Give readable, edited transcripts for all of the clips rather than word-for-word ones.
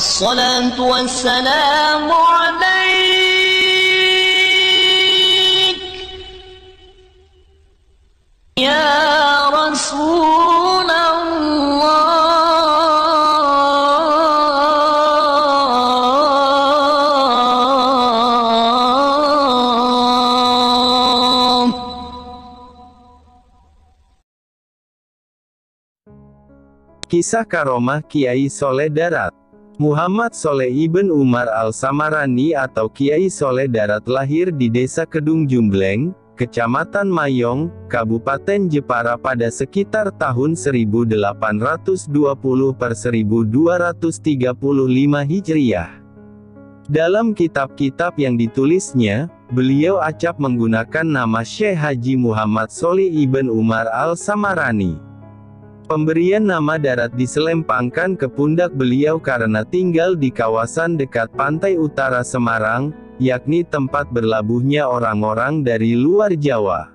الصلاة والسلام عليك يا رسول الله. Kisah Karomah Kiai Soleh Darat. Muhammad Soleh Ibn Umar Al-Samarani atau Kiai Soleh Darat lahir di Desa Kedung Jumbleng, Kecamatan Mayong, Kabupaten Jepara pada sekitar tahun 1820/1235 Hijriah. Dalam kitab-kitab yang ditulisnya, beliau acap menggunakan nama Syekh Haji Muhammad Soleh Ibn Umar Al-Samarani. Pemberian nama Darat diselempangkan ke pundak beliau karena tinggal di kawasan dekat pantai utara Semarang, yakni tempat berlabuhnya orang-orang dari luar Jawa.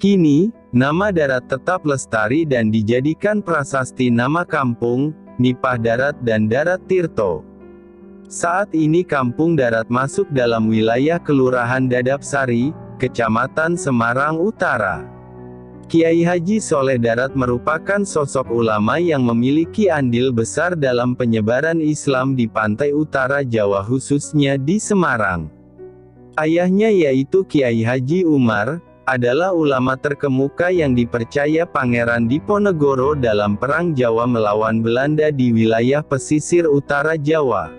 Kini, nama Darat tetap lestari dan dijadikan prasasti nama kampung, Nipah Darat dan Darat Tirto. Saat ini Kampung Darat masuk dalam wilayah Kelurahan Dadap Sari, Kecamatan Semarang Utara. Kiai Haji Soleh Darat merupakan sosok ulama yang memiliki andil besar dalam penyebaran Islam di pantai utara Jawa khususnya di Semarang. Ayahnya yaitu Kiai Haji Umar, adalah ulama terkemuka yang dipercaya Pangeran Diponegoro dalam Perang Jawa melawan Belanda di wilayah pesisir utara Jawa.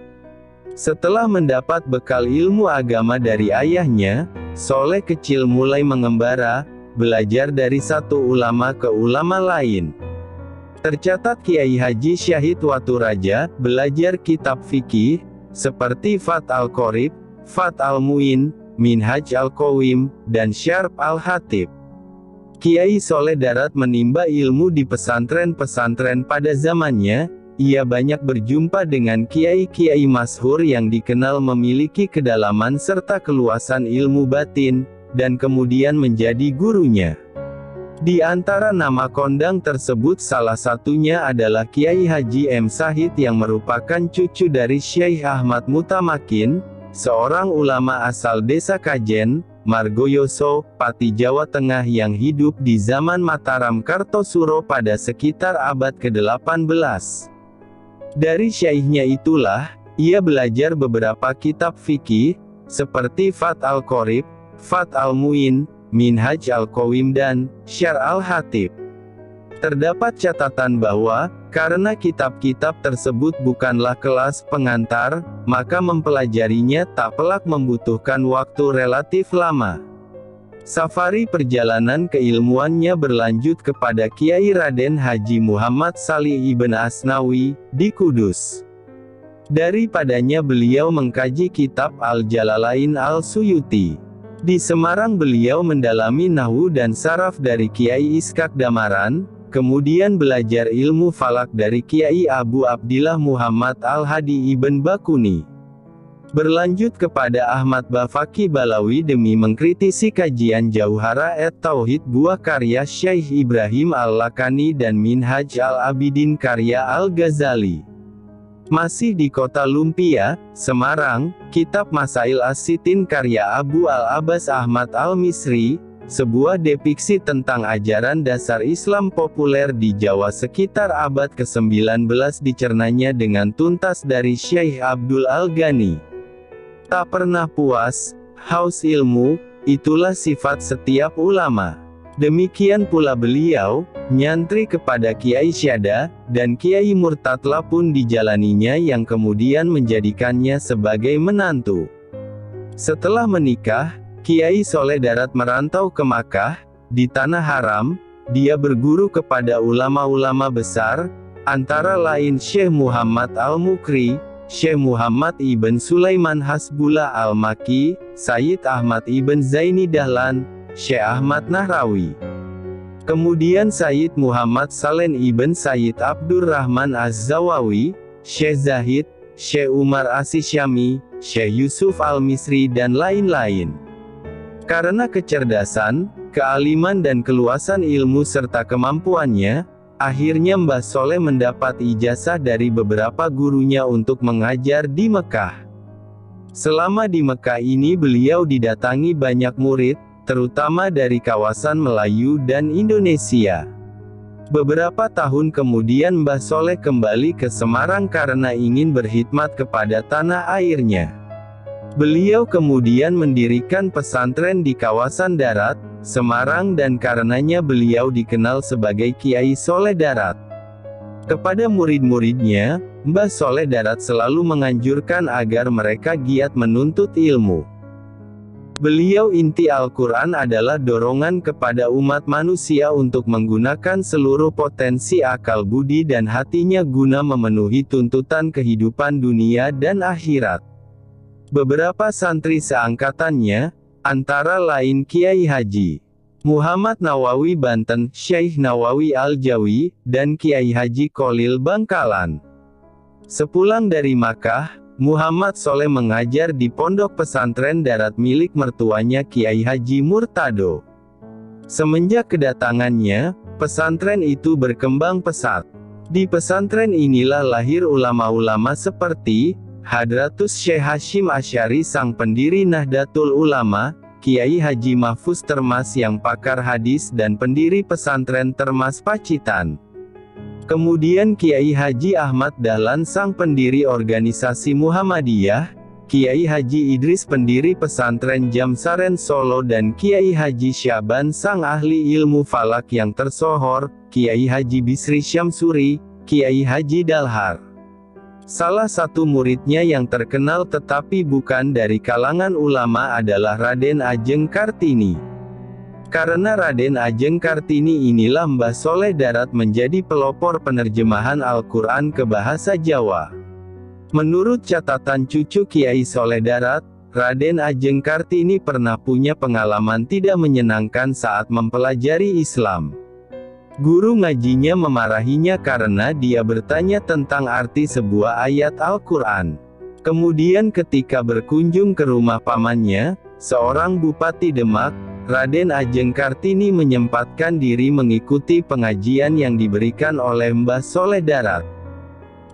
Setelah mendapat bekal ilmu agama dari ayahnya, Soleh kecil mulai mengembara, belajar dari satu ulama ke ulama lain. Tercatat Kiai Haji Syahid Waturaja, belajar kitab fikih, seperti Fath Al-Qorib, Fath Al-Muin, Minhaj Al-Qawim, dan Syarh Al-Hatib. Kiai Soleh Darat menimba ilmu di pesantren-pesantren pada zamannya. Ia banyak berjumpa dengan kiai-kiai masyhur yang dikenal memiliki kedalaman serta keluasan ilmu batin, dan kemudian menjadi gurunya. Di antara nama kondang tersebut salah satunya adalah Kiai Haji M. Sahid yang merupakan cucu dari Syekh Ahmad Mutamakin, seorang ulama asal Desa Kajen, Margoyoso, Pati Jawa Tengah yang hidup di zaman Mataram Kartosuro pada sekitar abad ke-18. Dari syekhnya itulah, ia belajar beberapa kitab fikih, seperti Fath Al-Qorib, Fath Al-Muin, Minhaj Al-Qawim dan Syarh Al-Hatib. Terdapat catatan bahwa, karena kitab-kitab tersebut bukanlah kelas pengantar, maka mempelajarinya tak pelak membutuhkan waktu relatif lama. Safari perjalanan keilmuannya berlanjut kepada Kiai Raden Haji Muhammad Salih Ibn Asnawi, di Kudus. Daripadanya beliau mengkaji kitab Al-Jalalain Al-Suyuti. Di Semarang beliau mendalami nahwu dan saraf dari Kiai Iskak Damaran, kemudian belajar ilmu falak dari Kiai Abu Abdillah Muhammad Al-Hadi Ibn Bakuni. Berlanjut kepada Ahmad Bafaki Balawi demi mengkritisi kajian Jauhara et-Tauhid buah karya Syekh Ibrahim Al-Lakani dan Minhaj Al-Abidin karya Al-Ghazali. Masih di kota Lumpia, Semarang, kitab Masail As-Sittin karya Abu Al-Abbas Ahmad Al-Misri, sebuah depiksi tentang ajaran dasar Islam populer di Jawa sekitar abad ke-19 dicernanya dengan tuntas dari Syekh Abdul Al-Ghani. Tak pernah puas, haus ilmu, itulah sifat setiap ulama. Demikian pula beliau, nyantri kepada Kiai Syada, dan Kiai Murtadla pun dijalaninya yang kemudian menjadikannya sebagai menantu. Setelah menikah, Kiai Soleh Darat merantau ke Makkah, di Tanah Haram. Dia berguru kepada ulama-ulama besar, antara lain Syekh Muhammad Al-Mukri, Syekh Muhammad Ibn Sulaiman Hasbullah Al-Maki, Sayyid Ahmad Ibn Zaini Dahlan, Syekh Ahmad Nahrawi. Kemudian Sayyid Muhammad Salen Ibn Sayyid Abdurrahman Az-Zawawi, Syekh Zahid, Syekh Umar As-Syami, Syekh Yusuf Al-Misri dan lain-lain. Karena kecerdasan, kealiman dan keluasan ilmu serta kemampuannya, Akhirnya Mbah Soleh mendapat ijazah dari beberapa gurunya untuk mengajar di Mekah. Selama di Mekah ini beliau didatangi banyak murid, terutama dari kawasan Melayu dan Indonesia. Beberapa tahun kemudian Mbah Soleh kembali ke Semarang karena ingin berkhidmat kepada tanah airnya. Beliau kemudian mendirikan pesantren di kawasan Darat, Semarang dan karenanya beliau dikenal sebagai Kiai Soleh Darat. Kepada murid-muridnya, Mbah Soleh Darat selalu menganjurkan agar mereka giat menuntut ilmu. Beliau inti Al-Quran adalah dorongan kepada umat manusia untuk menggunakan seluruh potensi akal budi dan hatinya guna memenuhi tuntutan kehidupan dunia dan akhirat. Beberapa santri seangkatannya, antara lain Kiai Haji Muhammad Nawawi Banten, Syekh Nawawi Al-Jawi, dan Kiai Haji Kholil Bangkalan. Sepulang dari Makkah, Muhammad Soleh mengajar di pondok pesantren Darat milik mertuanya Kiai Haji Murtado. Semenjak kedatangannya, pesantren itu berkembang pesat. Di pesantren inilah lahir ulama-ulama seperti Hadratus Syekh Hashim Asy'ari sang pendiri Nahdlatul Ulama, Kiai Haji Mahfuz Termas yang pakar hadis dan pendiri pesantren Termas Pacitan. Kemudian Kiai Haji Ahmad Dahlan sang pendiri organisasi Muhammadiyah, Kiai Haji Idris pendiri pesantren Jamsaren Solo dan Kiai Haji Syaban sang ahli ilmu falak yang tersohor, Kiai Haji Bisri Syamsuri, Kiai Haji Dalhar. Salah satu muridnya yang terkenal tetapi bukan dari kalangan ulama adalah Raden Ajeng Kartini. Karena Raden Ajeng Kartini inilah Mbah Soleh Darat menjadi pelopor penerjemahan Al-Quran ke bahasa Jawa. Menurut catatan cucu Kiai Soleh Darat, Raden Ajeng Kartini pernah punya pengalaman tidak menyenangkan saat mempelajari Islam. Guru ngajinya memarahinya karena dia bertanya tentang arti sebuah ayat Al-Quran. Kemudian ketika berkunjung ke rumah pamannya, seorang Bupati Demak, Raden Ajeng Kartini menyempatkan diri mengikuti pengajian yang diberikan oleh Mbah Soleh Darat.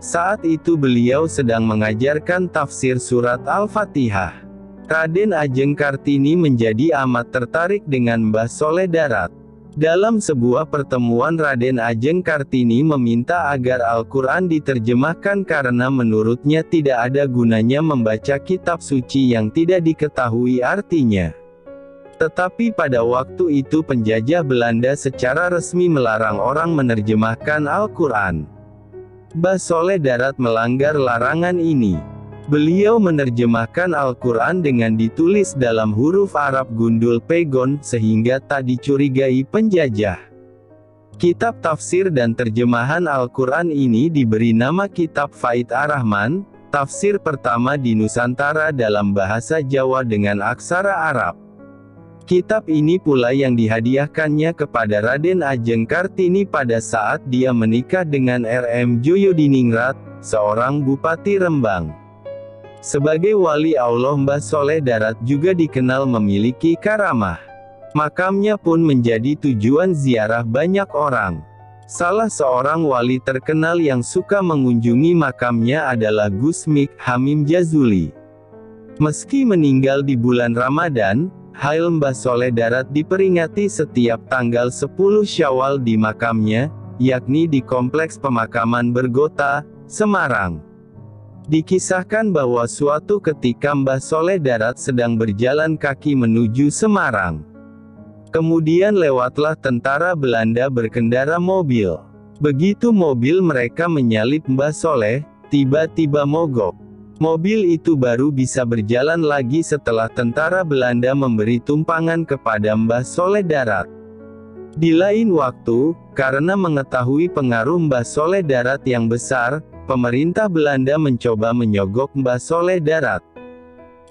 Saat itu beliau sedang mengajarkan tafsir surat Al-Fatihah. Raden Ajeng Kartini menjadi amat tertarik dengan Mbah Soleh Darat. Dalam sebuah pertemuan Raden Ajeng Kartini meminta agar Al-Quran diterjemahkan karena menurutnya tidak ada gunanya membaca kitab suci yang tidak diketahui artinya. Tetapi pada waktu itu penjajah Belanda secara resmi melarang orang menerjemahkan Al-Quran. Mbah Soleh Darat melanggar larangan ini. Beliau menerjemahkan Al-Quran dengan ditulis dalam huruf Arab gundul pegon, sehingga tak dicurigai penjajah. Kitab tafsir dan terjemahan Al-Quran ini diberi nama Kitab Faid Ar-Rahman, tafsir pertama di Nusantara dalam bahasa Jawa dengan aksara Arab. Kitab ini pula yang dihadiahkannya kepada Raden Ajeng Kartini pada saat dia menikah dengan R.M. Joyodiningrat, seorang Bupati Rembang. Sebagai wali Allah Mbah Soleh Darat juga dikenal memiliki karamah. Makamnya pun menjadi tujuan ziarah banyak orang. Salah seorang wali terkenal yang suka mengunjungi makamnya adalah Gus Mik Hamim Jazuli. Meski meninggal di bulan Ramadan, Hail Mbah Soleh Darat diperingati setiap tanggal 10 Syawal di makamnya, yakni di Kompleks Pemakaman Bergota, Semarang. Dikisahkan bahwa suatu ketika Mbah Soleh Darat sedang berjalan kaki menuju Semarang. Kemudian lewatlah tentara Belanda berkendara mobil. Begitu mobil mereka menyalip Mbah Soleh, tiba-tiba mogok. Mobil itu baru bisa berjalan lagi setelah tentara Belanda memberi tumpangan kepada Mbah Soleh Darat. Di lain waktu, karena mengetahui pengaruh Mbah Soleh Darat yang besar, pemerintah Belanda mencoba menyogok Mbah Soleh Darat.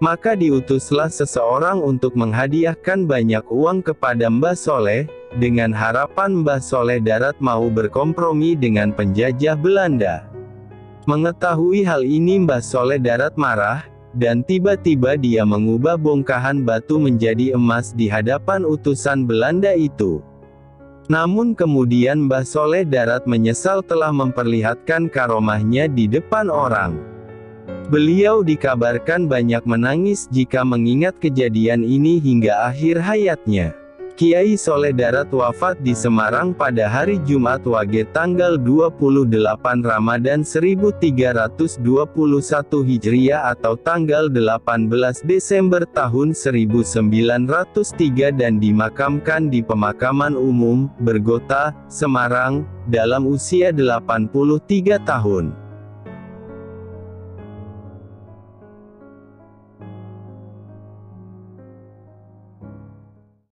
Maka diutuslah seseorang untuk menghadiahkan banyak uang kepada Mbah Soleh, dengan harapan Mbah Soleh Darat mau berkompromi dengan penjajah Belanda. Mengetahui hal ini Mbah Soleh Darat marah, dan tiba-tiba dia mengubah bongkahan batu menjadi emas di hadapan utusan Belanda itu. Namun kemudian Mbah Soleh Darat menyesal telah memperlihatkan karomahnya di depan orang. Beliau dikabarkan banyak menangis jika mengingat kejadian ini hingga akhir hayatnya. Kiai Soleh Darat wafat di Semarang pada hari Jumat Wage tanggal 28 Ramadan 1321 Hijriah atau tanggal 18 Desember tahun 1903 dan dimakamkan di Pemakaman Umum, Bergota, Semarang, dalam usia 83 tahun.